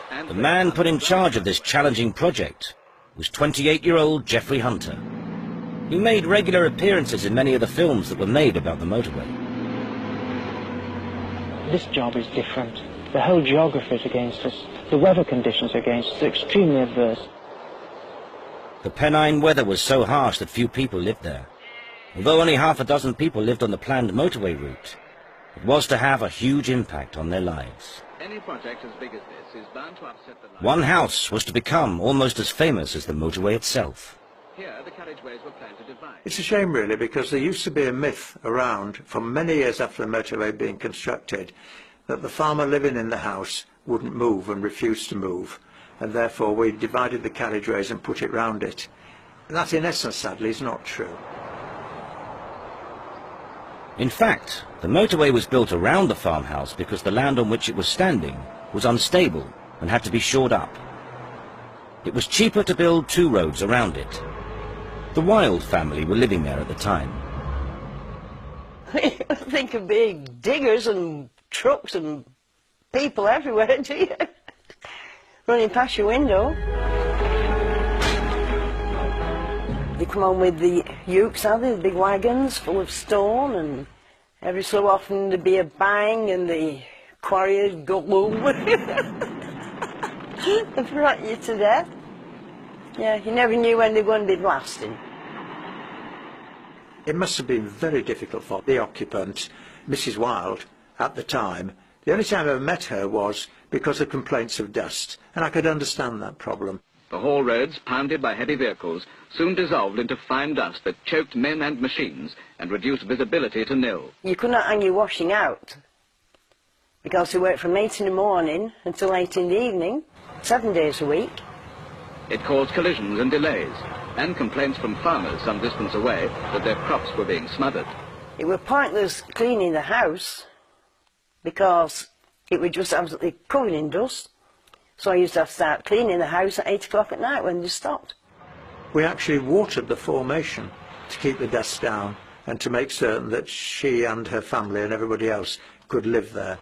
The man put in charge of this challenging project was 28-year-old Geoffrey Hunter. He made regular appearances in many of the films that were made about the motorway. This job is different. The whole geography is against us. The weather conditions are against us. They're extremely adverse. The Pennine weather was so harsh that few people lived there. Although only half a dozen people lived on the planned motorway route, it was to have a huge impact on their lives. Any project as big as this is bound to upset the lives. One house was to become almost as famous as the motorway itself. Here, the carriageways were planned to divide. It's a shame, really, because there used to be a myth around for many years after the motorway being constructed that the farmer living in the house wouldn't move and refused to move, and therefore we divided the carriageways and put it round it. That, in essence, sadly, is not true. In fact, the motorway was built around the farmhouse because the land on which it was standing was unstable and had to be shored up. It was cheaper to build two roads around it. The Wild family were living there at the time. You think of big diggers and trucks and people everywhere, do you? Running past your window. They come on with the ukes, have they? The big wagons full of stone, and every so often there'd be a bang and the quarry would go boom. They frighten you to death. Yeah, you never knew when they were going to be blasting. It must have been very difficult for the occupant, Mrs. Wild, at the time. The only time I ever met her was because of complaints of dust, and I could understand that problem. The haul roads, pounded by heavy vehicles, soon dissolved into fine dust that choked men and machines and reduced visibility to nil. You could not hang your washing out because they worked from 8 in the morning until 8 in the evening, 7 days a week. It caused collisions and delays, and complaints from farmers some distance away that their crops were being smothered. It was pointless cleaning the house because it was just absolutely covered in dust. So I used to have to start cleaning the house at 8 o'clock at night when they stopped. We actually watered the formation to keep the dust down and to make certain that she and her family and everybody else could live there.